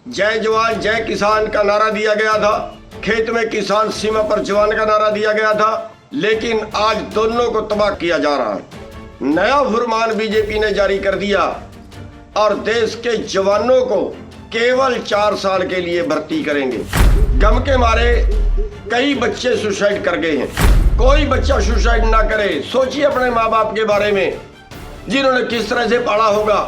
जय जवान जय किसान का नारा दिया गया था, खेत में किसान सीमा पर जवान का नारा दिया गया था, लेकिन आज दोनों को तबाह किया जा रहा है। नया फरमान बीजेपी ने जारी कर दिया और देश के जवानों को केवल 4 साल के लिए भर्ती करेंगे। गम के मारे कई बच्चे सुसाइड कर गए हैं। कोई बच्चा सुसाइड ना करे। सोचिए अपने माँ बाप के बारे में, जिन्होंने किस तरह से पाला होगा,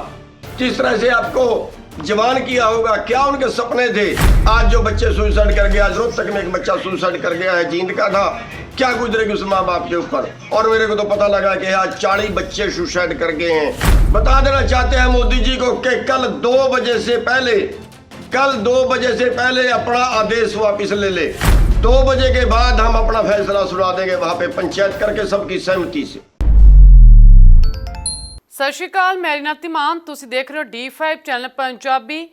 किस तरह से आपको जवान किया होगा, क्या उनके सपने थे। आज जो बच्चे सुसाइड कर गया, आज रोहतक में एक बच्चा सुसाइड कर गया है, जींद का था, क्या गुजरेगी उस माँ बाप के ऊपर। और मेरे को तो पता लगा कि आज 40 बच्चे सुसाइड कर गए हैं। बता देना चाहते हैं मोदी जी को कि कल 2 बजे से पहले अपना आदेश वापिस ले ले। 2 बजे के बाद हम अपना फैसला सुना देंगे, वहां पे पंचायत करके सबकी सहमति से। सत श्री अकाल, मैं रीनाती मान, तुसीं देख रहे हो D5 चैनल पंजाबी।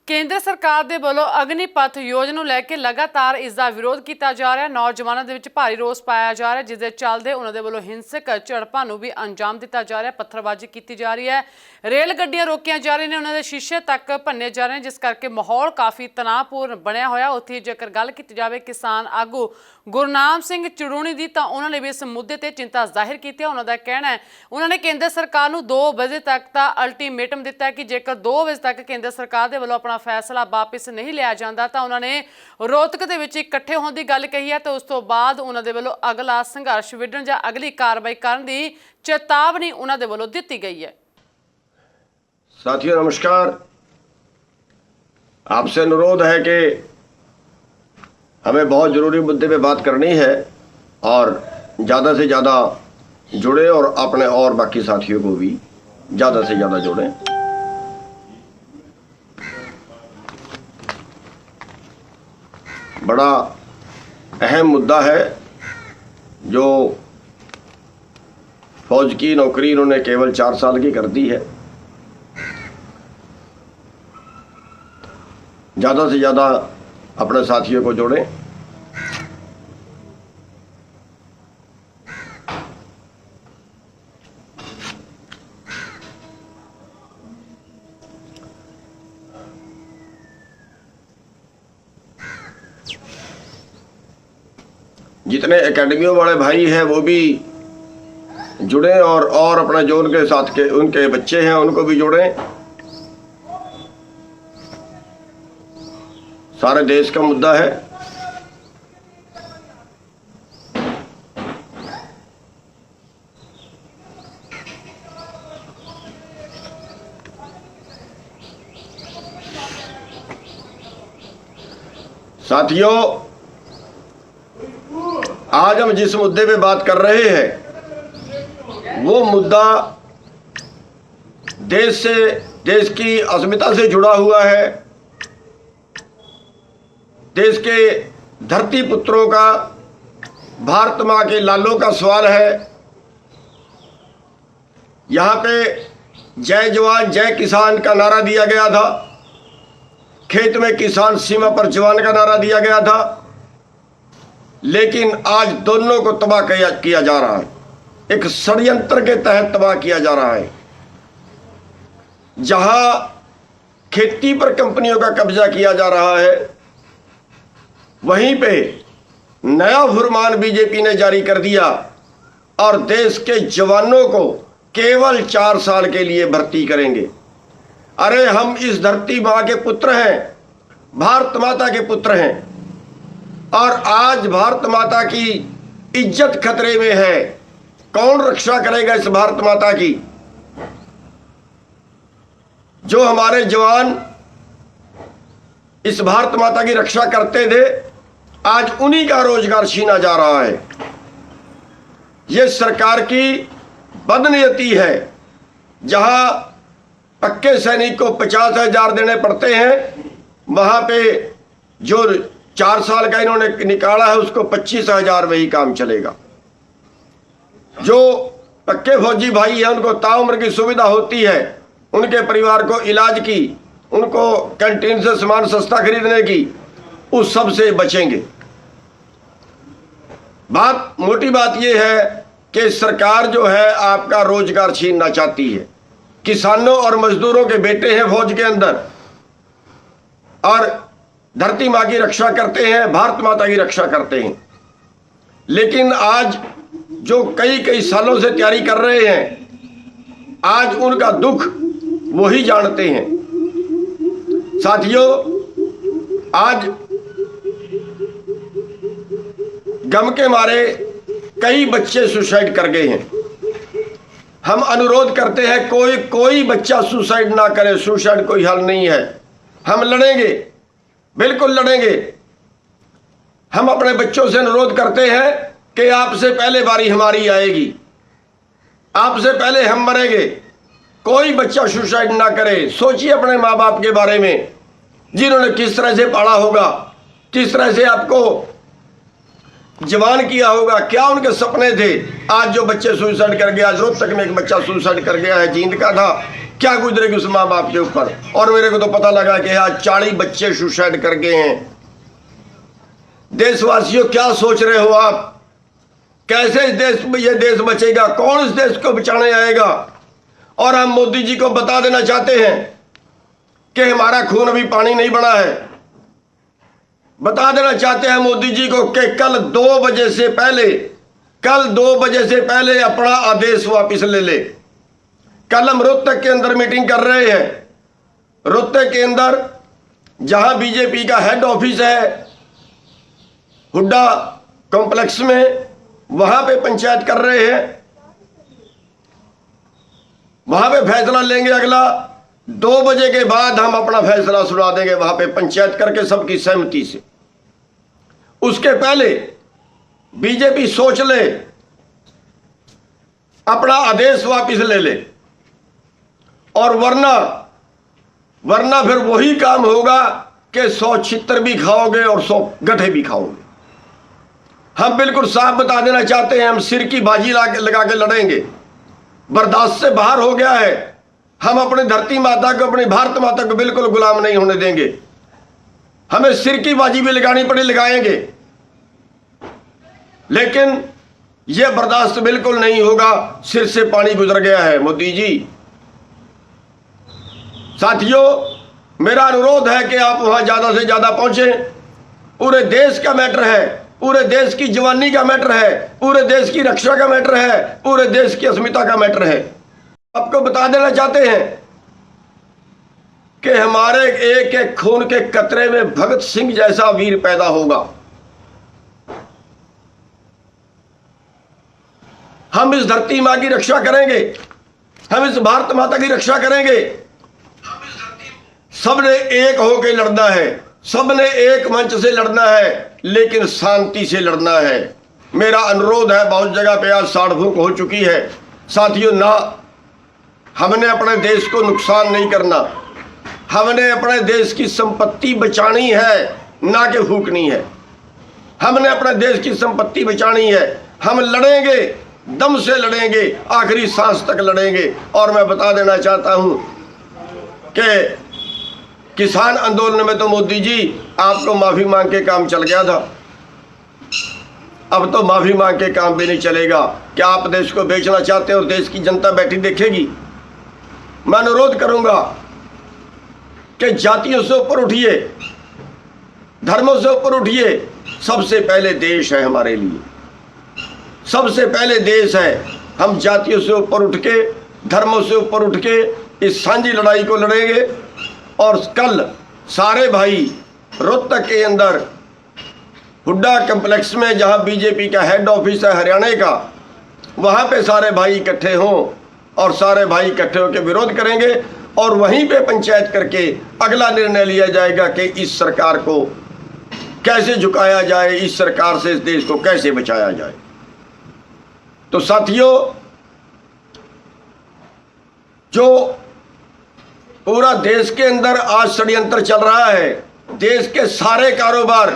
केंद्र सरकार ਦੇ ਵੱਲੋਂ ਅਗਨੀਪਥ ਯੋਜਨਾ ਨੂੰ ਲੈ ਕੇ ਲਗਾਤਾਰ ਇਸ ਦਾ ਵਿਰੋਧ ਕੀਤਾ ਜਾ ਰਿਹਾ ਹੈ। ਨੌਜਵਾਨਾਂ ਦੇ ਵਿੱਚ ਭਾਰੀ ਰੋਸ ਪਾਇਆ ਜਾ ਰਿਹਾ, ਜਿਸ ਦੇ ਚੱਲਦੇ ਉਹਨਾਂ ਦੇ ਵੱਲੋਂ ਹਿੰਸਕ ਝੜਪਾਂ ਨੂੰ ਵੀ ਅੰਜਾਮ ਦਿੱਤਾ ਜਾ ਰਿਹਾ, ਪੱਥਰਬਾਜ਼ੀ ਕੀਤੀ ਜਾ ਰਹੀ ਹੈ, ਰੇਲ ਗੱਡੀਆਂ ਰੋਕੀਆਂ ਜਾ ਰਹੀਆਂ ਨੇ, ਉਹਨਾਂ ਦੇ ਸ਼ੀਸ਼ੇ ਤੱਕ ਭੰਨੇ ਜਾ ਰਹੇ ਨੇ, ਜਿਸ ਕਰਕੇ ਮਾਹੌਲ ਕਾਫੀ ਤਣਾਅਪੂਰਨ ਬਣਿਆ ਹੋਇਆ। ਉੱਥੇ ਜੇਕਰ ਗੱਲ ਕੀਤੀ ਜਾਵੇ ਕਿਸਾਨ ਆਗੂ ਗੁਰਨਾਮ ਸਿੰਘ ਚੜੂਣੀ ਦੀ, ਤਾਂ ਉਹਨਾਂ ਨੇ ਵੀ ਇਸ ਮੁੱਦੇ ਤੇ ਚਿੰਤਾ ਜ਼ਾਹਿਰ ਕੀਤੀ ਹੈ। ਉਹਨਾਂ ਦਾ ਕਹਿਣਾ ਹੈ ਉਹਨਾਂ ਨੇ ਕੇਂਦਰ ਸਰਕਾਰ ਨੂੰ 2 ਵਜੇ ਤੱਕ ਦਾ ਅਲਟੀਮੇਟਮ ਦਿੱਤਾ ਹੈ ਕਿ ਜੇਕਰ 2 ਵਜੇ ਤੱਕ ਕੇਂਦਰ ਸਰਕਾਰ ਦੇ ਵੱਲੋਂ ਆਪਣਾ फैसला वापस नहीं लिया जाता तो उन्होंने रोहतक दे विच इकट्ठे होने की गल कही है। तो उस तो बाद उन्होंने वालों अगला संघर्ष विढ़ण या अगली कार्रवाई करने की चेतावनी उन्होंने वालों दी गई है। साथियों नमस्कार, आपसे अनुरोध है कि हमें बहुत जरूरी मुद्दे पे बात करनी है और ज़्यादा से ज़्यादा जुड़े और अपने और बाकी साथियों को भी ज़्यादा से ज़्यादा जोड़ें। बड़ा अहम मुद्दा है जो फौज की नौकरी इन्होंने केवल 4 साल की कर दी है। ज़्यादा से ज़्यादा अपने साथियों को जोड़ें। जितने एकेडमियों वाले भाई हैं वो भी जुड़े और अपने जो उनके साथ के उनके बच्चे हैं उनको भी जोड़ें। सारे देश का मुद्दा है। साथियों, आज हम जिस मुद्दे पे बात कर रहे हैं वो मुद्दा देश की अस्मिता से जुड़ा हुआ है। देश के धरती पुत्रों का, भारत माँ के लालों का सवाल है। यहाँ पे जय जवान जय किसान का नारा दिया गया था, खेत में किसान सीमा पर जवान का नारा दिया गया था, लेकिन आज दोनों को तबाह किया जा रहा है। एक षड्यंत्र के तहत तबाह किया जा रहा है। जहां खेती पर कंपनियों का कब्जा किया जा रहा है, वहीं पे नया फरमान बीजेपी ने जारी कर दिया और देश के जवानों को केवल 4 साल के लिए भर्ती करेंगे। अरे हम इस धरती माँ के पुत्र हैं, भारत माता के पुत्र हैं, और आज भारत माता की इज्जत खतरे में है। कौन रक्षा करेगा इस भारत माता की? जो हमारे जवान इस भारत माता की रक्षा करते थे, आज उन्हीं का रोजगार छीना जा रहा है। ये सरकार की बदनीयती है। जहां पक्के सैनिक को 50,000 देने पड़ते हैं, वहां पे जो 4 साल का इन्होंने निकाला है उसको 25,000 में ही काम चलेगा। जो पक्के फौजी भाई हैं उनको ताउम्र की सुविधा होती है, उनके परिवार को इलाज की, उनको कैंटीन से सामान सस्ता खरीदने की, उस सब से बचेंगे। मोटी बात यह है कि सरकार जो है आपका रोजगार छीनना चाहती है। किसानों और मजदूरों के बेटे हैं फौज के अंदर, और धरती माँ की रक्षा करते हैं, भारत माता की रक्षा करते हैं। लेकिन आज जो कई कई सालों से तैयारी कर रहे हैं, आज उनका दुख वही जानते हैं। साथियों, आज गम के मारे कई बच्चे सुसाइड कर गए हैं। हम अनुरोध करते हैं कोई बच्चा सुसाइड ना करे। सुसाइड कोई हल नहीं है। हम लड़ेंगे, बिल्कुल लड़ेंगे। हम अपने बच्चों से अनुरोध करते हैं कि आपसे पहले बारी हमारी आएगी, आपसे पहले हम मरेंगे। कोई बच्चा सुसाइड ना करे। सोचिए अपने माँ बाप के बारे में, जिन्होंने किस तरह से पाला होगा, किस तरह से आपको जवान किया होगा, क्या उनके सपने थे। आज जो बच्चे सुसाइड कर गया, आज रोहतक में एक बच्चा सुसाइड कर गया है, जींद का था, क्या गुजरेगी उस माँ बाप के ऊपर। और मेरे को तो पता लगा कि आज 40 बच्चे सुसाइड कर गए हैं। देशवासियों, क्या सोच रहे हो आप? कैसे इस देश में ये देश बचेगा? कौन इस देश को बचाने आएगा? और हम मोदी जी को बता देना चाहते हैं कि हमारा खून अभी पानी नहीं बना है। बता देना चाहते हैं मोदी जी को कि कल 2 बजे से पहले अपना आदेश वापस ले ले। कल हम रोहतक के अंदर मीटिंग कर रहे हैं। रोहतक के अंदर जहां बीजेपी का हेड ऑफिस है, हुड्डा कॉम्प्लेक्स में, वहां पे पंचायत कर रहे हैं। वहां पे फैसला लेंगे। अगला 2 बजे के बाद हम अपना फैसला सुना देंगे, वहां पे पंचायत करके सबकी सहमति से। उसके पहले बीजेपी सोच ले, अपना आदेश वापस ले ले, और वरना फिर वही काम होगा कि 100 छितर भी खाओगे और 100 गठे भी खाओगे। हम बिल्कुल साफ बता देना चाहते हैं, हम सिर की बाजी लगा के लड़ेंगे। बर्दाश्त से बाहर हो गया है। हम अपनी धरती माता को, अपनी भारत माता को बिल्कुल गुलाम नहीं होने देंगे। हमें सिर की बाजी भी लगानी पड़ी, लगाएंगे, लेकिन यह बर्दाश्त बिल्कुल नहीं होगा। सिर से पानी गुजर गया है मोदी जी। साथियों, मेरा अनुरोध है कि आप वहां ज्यादा से ज्यादा पहुंचे। पूरे देश का मैटर है, पूरे देश की जवानी का मैटर है, पूरे देश की रक्षा का मैटर है, पूरे देश की अस्मिता का मैटर है। आपको बता देना चाहते हैं कि हमारे एक एक खून के कतरे में भगत सिंह जैसा वीर पैदा होगा। हम इस धरती मां की रक्षा करेंगे, हम इस भारत माता की रक्षा करेंगे। सबने एक होकर लड़ना है, सबने एक मंच से लड़ना है, लेकिन शांति से लड़ना है। मेरा अनुरोध है, बहुत जगह पे आज साड़ फूंक हो चुकी है। साथियों, ना हमने अपने देश को नुकसान नहीं करना, हमने अपने देश की संपत्ति बचानी है, ना कि फूकनी है। हमने अपने देश की संपत्ति बचानी है। हम लड़ेंगे, दम से लड़ेंगे, आखिरी सांस तक लड़ेंगे। और मैं बता देना चाहता हूं कि किसान आंदोलन में तो मोदी जी आपको माफी मांग के काम चल गया था। अब तो माफी मांग के काम भी नहीं चलेगा। क्या आप देश को बेचना चाहते हो और देश की जनता बैठी देखेगी? मैं अनुरोध करूंगा कि जातियों से ऊपर उठिए, धर्मों से ऊपर उठिए। सबसे पहले देश है हमारे लिए, सबसे पहले देश है। हम जातियों से ऊपर उठ के, धर्मों से ऊपर उठ के इस सांझी लड़ाई को लड़ेंगे। और कल सारे भाई रोहतक के अंदर हुड्डा कॉम्प्लेक्स में, जहां बीजेपी का हेड ऑफिस है हरियाणा का, वहां पे सारे भाई इकट्ठे हों और सारे भाई इकट्ठे होकर विरोध करेंगे। और वहीं पे पंचायत करके अगला निर्णय लिया जाएगा कि इस सरकार को कैसे झुकाया जाए, इस सरकार से इस देश को कैसे बचाया जाए। तो साथियों, जो पूरा देश के अंदर आज षड्यंत्र चल रहा है, देश के सारे कारोबार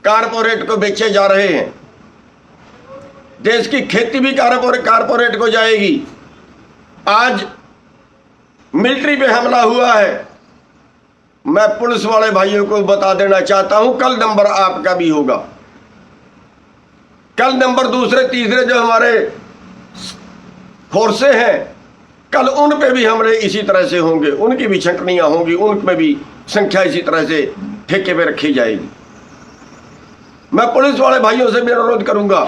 कारपोरेट को बेचे जा रहे हैं। देश की खेती भी कारपोरेट को जाएगी। आज मिलिट्री पे हमला हुआ है। मैं पुलिस वाले भाइयों को बता देना चाहता हूं, कल नंबर आपका भी होगा। कल नंबर दूसरे तीसरे जो हमारे फोर्सें हैं, कल उन पे भी हमले इसी तरह से होंगे, उनकी भी छंटनियां होंगी, उनमें भी संख्या इसी तरह से ठेके पे रखी जाएगी। मैं पुलिस वाले भाइयों से भी अनुरोध करूंगा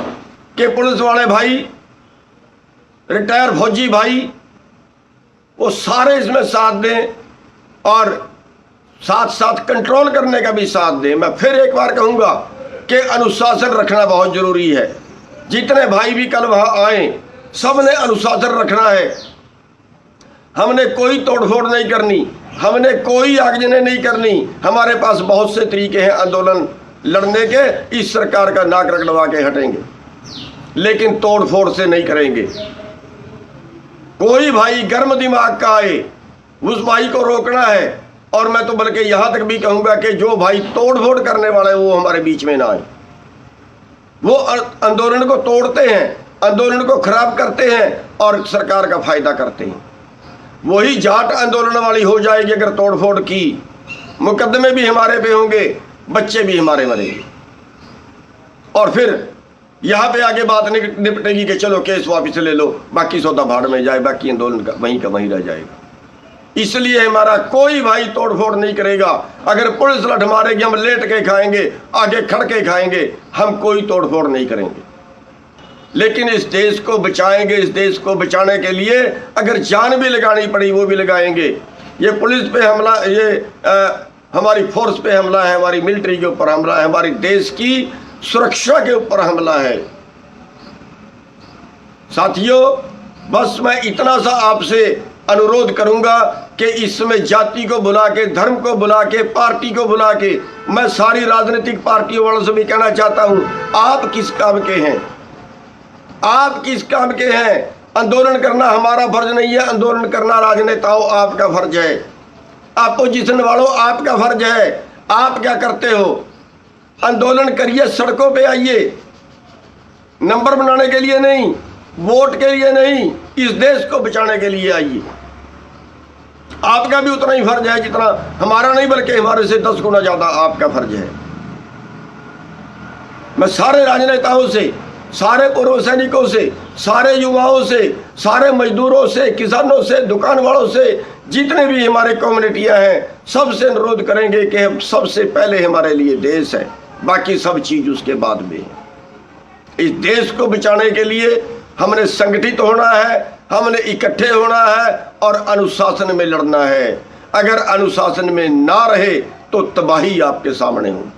कि पुलिस वाले भाई, रिटायर फौजी भाई, वो सारे इसमें साथ दें और साथ साथ कंट्रोल करने का भी साथ दें। मैं फिर एक बार कहूंगा कि अनुशासन रखना बहुत जरूरी है। जितने भाई भी कल वहां आए, सब ने अनुशासन रखना है। हमने कोई तोड़फोड़ नहीं करनी, हमने कोई आगजनी नहीं करनी। हमारे पास बहुत से तरीके हैं आंदोलन लड़ने के, इस सरकार का नाक रगड़वा के हटेंगे, लेकिन तोड़फोड़ से नहीं करेंगे। कोई भाई गर्म दिमाग का आए, उस भाई को रोकना है। और मैं तो बल्कि यहां तक भी कहूंगा कि जो भाई तोड़फोड़ करने वाले वो हमारे बीच में ना आए। वो आंदोलन को तोड़ते हैं, आंदोलन को खराब करते हैं और सरकार का फायदा करते हैं। वही जाट आंदोलन वाली हो जाएगी अगर तोड़फोड़ की। मुकदमे भी हमारे पे होंगे, बच्चे भी हमारे मरेंगे, और फिर यहां पे आगे बात निपटेगी कि चलो केस वापस ले लो, बाकी सौदा भाड़ में जाए, बाकी आंदोलन का वहीं रह जाएगा। इसलिए हमारा कोई भाई तोड़फोड़ नहीं करेगा। अगर पुलिस लठ मारेगी, हम लेट के खाएंगे, आगे खड़ के खाएंगे, हम कोई तोड़फोड़ नहीं करेंगे। लेकिन इस देश को बचाएंगे। इस देश को बचाने के लिए अगर जान भी लगानी पड़ी वो भी लगाएंगे। ये पुलिस पे हमला, ये हमारी फोर्स पे हमला है, हमारी मिलिट्री के ऊपर हमला है, हमारी देश की सुरक्षा के ऊपर हमला है। साथियों, बस मैं इतना सा आपसे अनुरोध करूंगा कि इसमें जाति को बुला के, धर्म को बुला के, पार्टी को बुला के, मैं सारी राजनीतिक पार्टियों वालों से भी कहना चाहता हूं, आप किस काम के हैं? आप किस काम के हैं? आंदोलन करना हमारा फर्ज नहीं है, आंदोलन करना राजनेताओं आपका फर्ज है, अपोजिशन वालों आपका फर्ज है। आप क्या करते हो? आंदोलन करिए, सड़कों पे आइए, नंबर बनाने के लिए नहीं, वोट के लिए नहीं, इस देश को बचाने के लिए आइए। आपका भी उतना ही फर्ज है जितना हमारा, नहीं बल्कि हमारे से 10 गुना ज्यादा आपका फर्ज है। मैं सारे राजनेताओं से, सारे पूर्व सैनिकों से, सारे युवाओं से, सारे मजदूरों से, किसानों से, दुकान वालों से, जितने भी हमारे कम्युनिटियां हैं, सबसे अनुरोध करेंगे कि हम सबसे पहले हमारे लिए देश है, बाकी सब चीज उसके बाद में है। इस देश को बचाने के लिए हमने संगठित होना है, हमने इकट्ठे होना है और अनुशासन में लड़ना है। अगर अनुशासन में ना रहे तो तबाही आपके सामने होगी।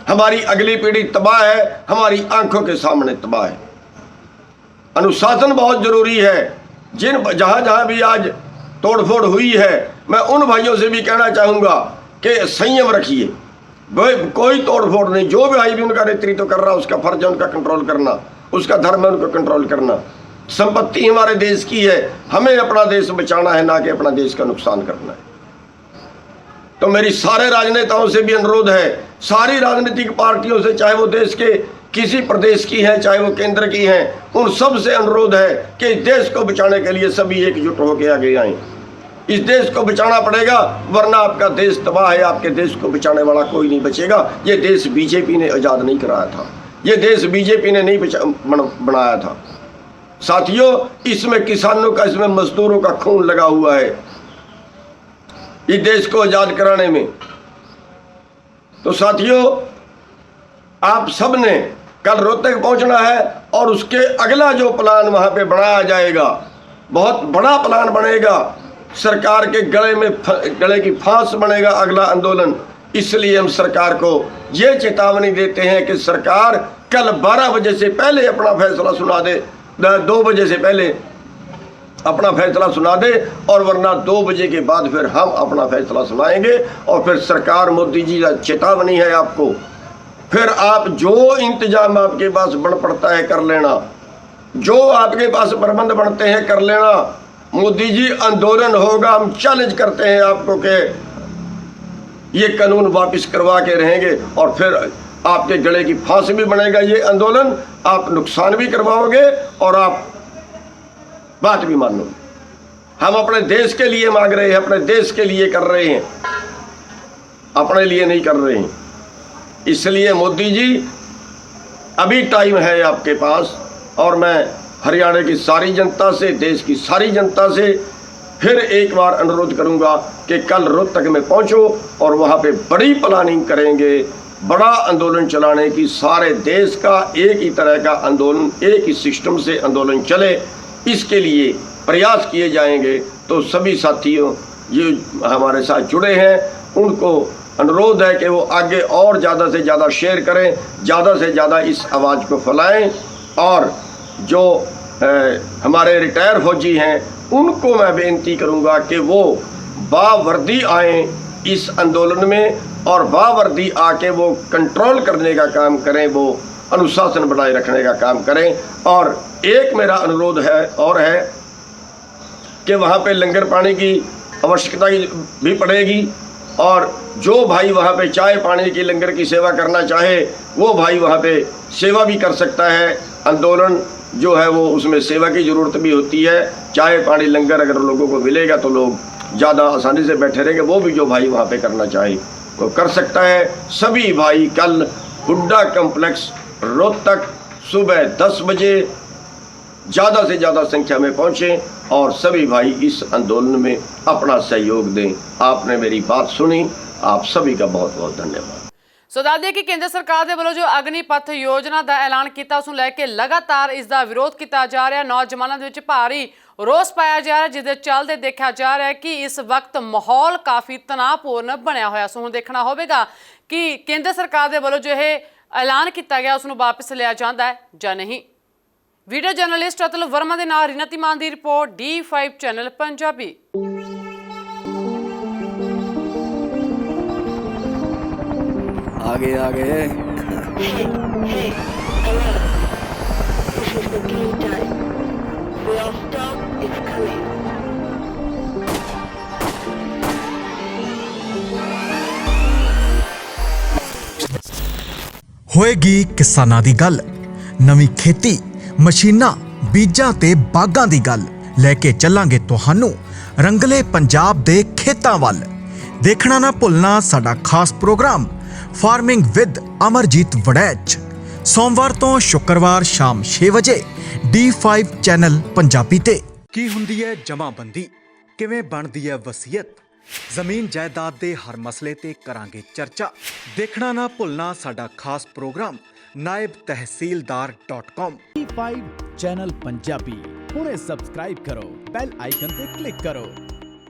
हमारी अगली पीढ़ी तबाह है, हमारी आंखों के सामने तबाह है। अनुशासन बहुत जरूरी है। जहां जहां भी आज तोड़फोड़ हुई है, मैं उन भाइयों से भी कहना चाहूंगा कि संयम रखिए, कोई तोड़फोड़ नहीं। जो भी भाई भी उनका नेतृत्व कर रहा है, उसका फर्ज है उनका कंट्रोल करना, उसका धर्म है उनको कंट्रोल करना। संपत्ति हमारे देश की है, हमें अपना देश बचाना है, ना कि अपना देश का नुकसान करना है। तो मेरी सारे राजनेताओं से भी अनुरोध है, सारी राजनीतिक पार्टियों से, चाहे वो देश के किसी प्रदेश की है, चाहे वो केंद्र की हैं, उन सब से अनुरोध है कि इस देश को बचाने के लिए सभी एकजुट होकर आगे आएं। इस देश को बचाना पड़ेगा, वरना आपका देश तबाह है। आपके देश को बचाने वाला कोई नहीं बचेगा। ये देश बीजेपी ने आजाद नहीं कराया था, ये देश बीजेपी ने नहीं बनाया था। साथियों, इसमें किसानों का, इसमें मजदूरों का खून लगा हुआ है इस देश को आजाद कराने में। तो साथियों, आप सब ने कल रोहतक पहुंचना है और उसके अगला जो प्लान वहां पे बनाया जाएगा, बहुत बड़ा प्लान बनेगा। सरकार के गले की फांस बनेगा अगला आंदोलन। इसलिए हम सरकार को ये चेतावनी देते हैं कि सरकार कल 12 बजे से पहले अपना फैसला सुना दे, 2 बजे से पहले अपना फैसला सुना दे, और वरना 2 बजे के बाद फिर हम अपना फैसला सुनाएंगे। और फिर सरकार, मोदी जी का चेतावनी है आपको, फिर आप जो इंतजाम आपके पास बन पड़ता है कर लेना, जो आपके पास प्रबंध बनते हैं कर लेना। मोदी जी, आंदोलन होगा, हम चैलेंज करते हैं आपको कि ये कानून वापस करवा के रहेंगे, और फिर आपके गले की फांसी भी बनेगा ये आंदोलन। आप नुकसान भी करवाओगे और आप बात भी मानोगे। हम अपने देश के लिए मांग रहे हैं, अपने देश के लिए कर रहे हैं, अपने लिए नहीं कर रहे हैं। इसलिए मोदी जी, अभी टाइम है आपके पास, और मैं हरियाणा की सारी जनता से, देश की सारी जनता से फिर एक बार अनुरोध करूंगा कि कल रोहतक में पहुंचो और वहां पे बड़ी प्लानिंग करेंगे, बड़ा आंदोलन चलाने की। सारे देश का एक ही तरह का आंदोलन, एक ही सिस्टम से आंदोलन चले, इसके लिए प्रयास किए जाएंगे। तो सभी साथियों ये हमारे साथ जुड़े हैं, उनको अनुरोध है कि वो आगे और ज़्यादा से ज़्यादा शेयर करें, ज़्यादा से ज़्यादा इस आवाज़ को फैलाएं। और जो हमारे रिटायर फौजी हैं उनको मैं बेनती करूंगा कि वो बावर्दी आएँ इस आंदोलन में और बावर्दी आके वो कंट्रोल करने का काम करें, वो अनुशासन बनाए रखने का काम करें। और एक मेरा अनुरोध है और है कि वहाँ पे लंगर पानी की आवश्यकता भी पड़ेगी, और जो भाई वहाँ पे चाय पानी की लंगर की सेवा करना चाहे वो भाई वहाँ पे सेवा भी कर सकता है। आंदोलन जो है वो उसमें सेवा की ज़रूरत भी होती है। चाय पानी लंगर अगर लोगों को मिलेगा तो लोग ज़्यादा आसानी से बैठे रहेंगे। वो भी जो भाई वहाँ पे करना चाहे वो कर सकता है। सभी भाई कल हुड्डा कम्प्लेक्स रोहतक सुबह 10 बजे ज़्यादा से ज़्यादा संख्या में पहुँचें और सभी भाई इस आंदोलन में अपना सहयोग दें। आपने मेरी बात सुनी, आप सभी का बहुत बहुत धन्यवाद। ਸੋ ਦੱਸ ਦਈਏ ਕਿ ਕੇਂਦਰ ਸਰਕਾਰ ਦੇ ਵੱਲੋਂ ਜੋ ਅਗਨੀਪਥ ਯੋਜਨਾ ਦਾ ਐਲਾਨ ਕੀਤਾ ਉਸ ਨੂੰ ਲੈ ਕੇ ਲਗਾਤਾਰ ਇਸ ਦਾ ਵਿਰੋਧ ਕੀਤਾ ਜਾ ਰਿਹਾ। ਨੌਜਵਾਨਾਂ ਦੇ ਵਿੱਚ ਭਾਰੀ ਰੋਸ ਪਾਇਆ ਜਾ ਰਿਹਾ, ਜਿਸ ਦੇ ਚੱਲਦੇ ਦੇਖਿਆ ਜਾ ਰਿਹਾ ਕਿ ਇਸ ਵਕਤ ਮਾਹੌਲ ਕਾਫੀ ਤਣਾਅਪੂਰਨ ਬਣਿਆ ਹੋਇਆ। ਸੋ ਹੁਣ ਦੇਖਣਾ ਹੋਵੇਗਾ ਕਿ ਕੇਂਦਰ ਸਰਕਾਰ ਦੇ ਵੱਲੋਂ ਜੋ ਇਹ ਐਲਾਨ ਕੀਤਾ ਗਿਆ ਉਸ ਨੂੰ ਵਾਪਸ ਲਿਆ ਜਾਂਦਾ ਹੈ ਜਾਂ ਨਹੀਂ। ਵੀਡੀਓ ਜਰਨਲਿਸਟ ਅਤੁਲ ਵਰਮਾ ਦੇ ਨਾਲ ਰੀਨਾ ਧੀਮਾਨ ਦੀ ਰਿਪੋर्ट D5 ਚੈਨਲ ਪੰਜਾਬੀ। आगे आगे Hey, hello. This is the game time. Rostov is coming. ਹੋਏਗੀ ਕਿਸਾਨਾਂ ਦੀ ਗੱਲ, ਨਵੀਂ ਖੇਤੀ, ਮਸ਼ੀਨਾਂ, ਬੀਜਾਂ ਤੇ ਬਾਗਾਂ ਦੀ ਗੱਲ ਲੈ ਕੇ ਚੱਲਾਂਗੇ ਤੁਹਾਨੂੰ ਰੰਗਲੇ ਪੰਜਾਬ ਦੇ ਖੇਤਾਂ ਵੱਲ। ਦੇਖਣਾ ਨਾ ਭੁੱਲਣਾ ਸਾਡਾ ਖਾਸ program farming with Amarjeet Waraich, ਸੋਮਵਾਰ ਤੋਂ ਸ਼ੁੱਕਰਵਾਰ ਸ਼ਾਮ 6 ਵਜੇ D5 ਚੈਨਲ ਪੰਜਾਬੀ ਤੇ। ਕੀ ਹੁੰਦੀ ਹੈ ਜਮਾਬੰਦੀ, ਕਿਵੇਂ ਬਣਦੀ ਹੈ ਵਸੀਅਤ, ਜ਼ਮੀਨ ਜਾਇਦਾਦ ਦੇ ਹਰ ਮਸਲੇ ਤੇ ਕਰਾਂਗੇ ਚਰਚਾ। ਦੇਖਣਾ ਨਾ ਭੁੱਲਣਾ ਸਾਡਾ ਖਾਸ programme naibtehsildar.com। D5 channel Punjabi ਹੁਣੇ ਸਬਸਕ੍ਰਾਈਬ ਕਰੋ, ਬੈਲ ਆਈਕਨ ਤੇ ਕਲਿੱਕ ਕਰੋ।